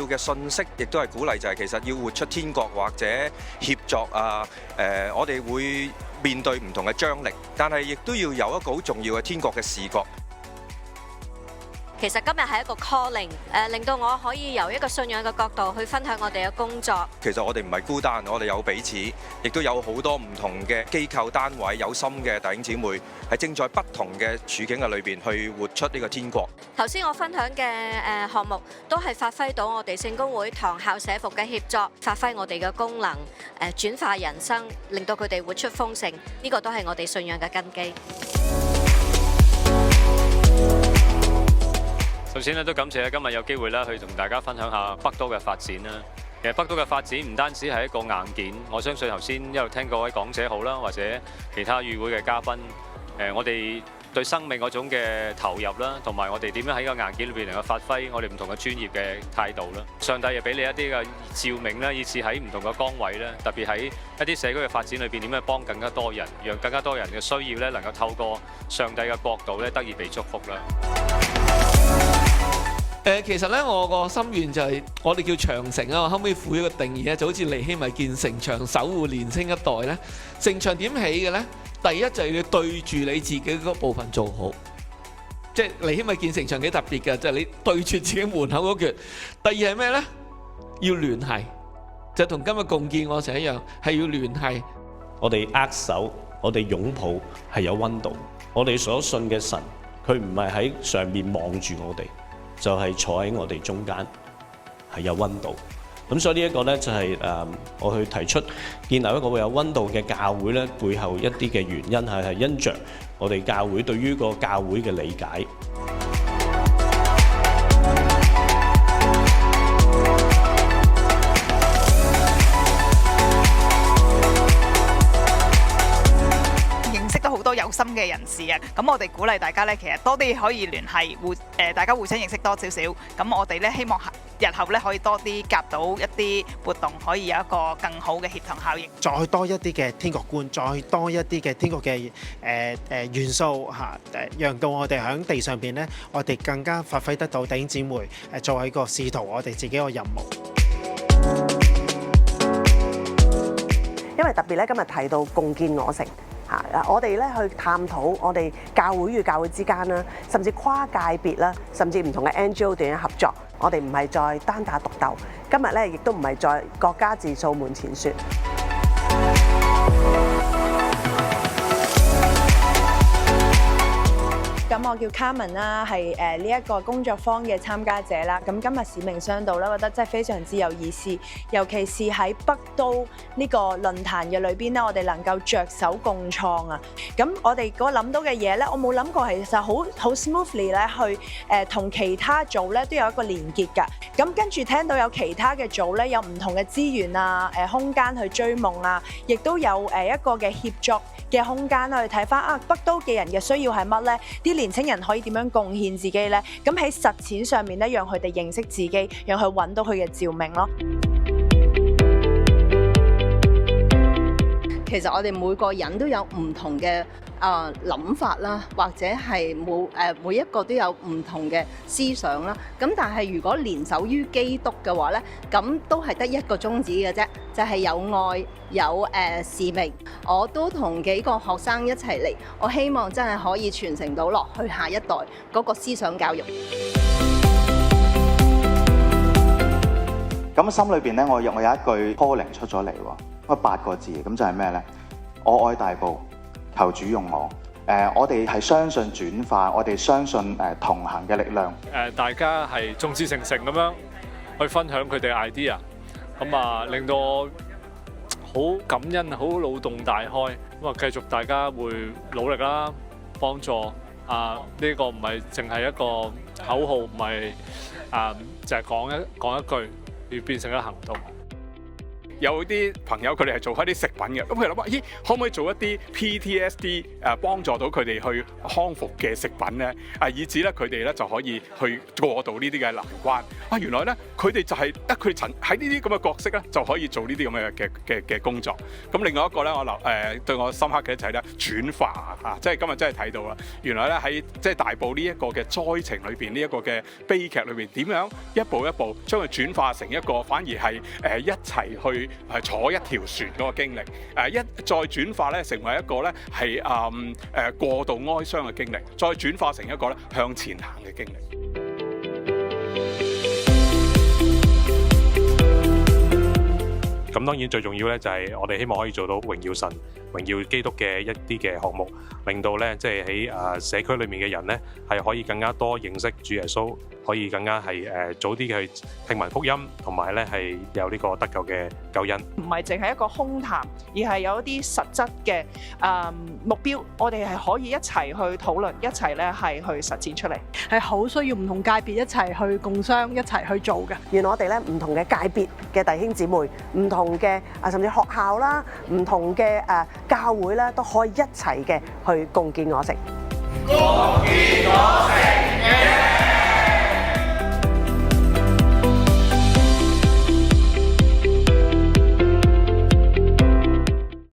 嘅信息，亦都係鼓勵就係其實要活出天國或者協作啊。我哋會面對唔同嘅張力，但係亦都要有一個好重要嘅天國嘅視覺。其實今日係一個 calling， 令到我可以由一個信仰嘅角度去分享我哋嘅工作。其實我哋唔係孤單，我哋有彼此，亦都有好多唔同嘅機構單位、有心嘅弟兄姊妹，係正在不同嘅處境嘅裏邊去活出呢個天國。頭先我分享嘅項目都係發揮到我哋聖公會堂校社服嘅協作，發揮我哋嘅功能，轉化人生，令到佢哋活出豐盛。呢個都係我哋信仰嘅根基。首先咧都感謝今日有機會咧去同大家分享下北都嘅發展啦。其實北都嘅發展唔單止係一個硬件，我相信頭先一路聽各位講者好啦，或者其他與會嘅嘉賓，我哋對生命嗰種嘅投入啦，同埋我哋點樣喺個硬件裏邊能夠發揮我哋唔同嘅專業嘅態度啦。上帝又俾你一啲嘅照明啦，以至喺唔同嘅崗位咧，特別喺一啲社區嘅發展裏邊，點樣幫更加多人，讓更加多人嘅需要咧能夠透過上帝嘅國度咧得以被祝福啦。其實咧，我個心願就係我哋叫長城啊，我後尾賦予一個定義咧，就好似尼希米建城牆，守護年青一代咧。城牆點起嘅咧？第一就係要對住你自己嗰部分做好，即係尼希米建城牆幾特別嘅，就係你對住自己門口嗰橛。第二係咩咧？要聯繫，就同今日共建我成一樣，係要聯繫。我哋握手，我哋擁抱係有溫度。我哋所信嘅神，佢唔係喺上面望住我哋。就係坐喺我哋中間，係有溫度。咁所以呢一個呢，就係我去提出建立一個會有溫度嘅教會呢，背後一啲嘅原因係因着我哋教會對於個教會嘅理解。好多有心嘅人士啊，咁我哋鼓勵大家咧，其實多啲可以聯繫，大家互相認識多少少。咁我哋咧希望日後咧可以多啲夾到一啲活動，可以有一個更好嘅協同效應。再多一啲嘅天國觀，再多一啲嘅天國嘅元素嚇，讓到我哋喺地上邊咧，我哋更加發揮得到弟兄姊妹作為一個使徒，我哋自己個任務。因為特別咧，今日提到共建我城。我哋咧去探討我哋教會與教會之間啦，甚至跨界別啦，甚至唔同嘅 NGO 點樣合作。我哋唔係再單打獨鬥，今日咧亦都唔係再各家自掃門前雪。咁我叫 Carmen 啦，係呢一個工作坊嘅參加者啦。咁今日使命相到咧，覺得真係非常之有意思，尤其是喺北都呢個論壇嘅裏邊咧，我哋能夠着手共創啊。咁我哋嗰諗到嘅嘢咧，我冇諗過係其實好 smoothly 咧去同其他組咧都有一個連結㗎。咁跟住聽到有其他嘅組咧有唔同嘅資源啊、空間去追夢啊，亦都有一個嘅協作嘅空間去睇翻北都嘅人嘅需要係乜咧？啲年青人可以點樣貢獻自己咧？咁喺實踐上面咧，讓佢哋認識自己，讓佢揾到佢嘅召命咯。其實我哋每個人都有唔同嘅諗法啦，或者係每一個都有唔同嘅思想啦。咁但係如果連手於基督嘅話咧，咁都係得一個宗旨嘅啫，就係有愛有使命。我都同幾個學生一齊嚟，我希望真係可以傳承到落去下一代嗰個思想教育。咁心裏邊咧，我有一句 calling 出咗嚟喎，咁8個字，咁就係咩咧？我愛大埔，求主用我。我哋係相信轉化，我哋相信同行嘅力量。大家係眾志成城咁樣去分享佢哋嘅 idea， 咁令到我好感恩，好腦洞大開。咁繼續大家會努力啦，幫助呢個唔係淨係一個口號，唔係就係講一句，要變成一個行動。有啲朋友佢哋係做開啲食品嘅，咁佢諗話，咦，可唔可以做一啲 PTSD 幫助到佢哋去康復嘅食品咧？以至咧佢哋咧就可以去過渡呢啲嘅難關。原來咧佢哋就係得佢喺呢啲咁嘅角色咧就可以做呢啲咁嘅工作。咁另外一個咧，我對我深刻嘅就係咧轉化嚇，即係今日真係睇到啦。原來咧喺即係大埔呢一個嘅災情裏邊，呢一個嘅悲劇裏邊，點樣一步一步將佢轉化成一個反而係一齊去坐一條船嗰個經歷，再轉化咧成為一個咧係過度哀傷嘅經歷，再轉化成一個咧向前行嘅經歷。咁當然最重要咧就係我哋希望可以做到榮耀神、榮耀基督嘅一啲嘅項目，令到咧即係喺社區裏面嘅人咧係可以更加多認識主耶穌，可以更加係早啲去聽聞福音，同埋咧係有呢個得救嘅救恩。唔係淨係一個空談，而係有一啲實質嘅目標，我哋係可以一齊去討論，一齊咧係去實踐出嚟。係好需要唔同界別一齊去共商，一齊去做嘅。原來我哋咧唔同嘅界別嘅弟兄姊妹，唔同嘅甚至學校啦，唔同嘅教會咧，都可以一齊嘅去共建我城。共建我城。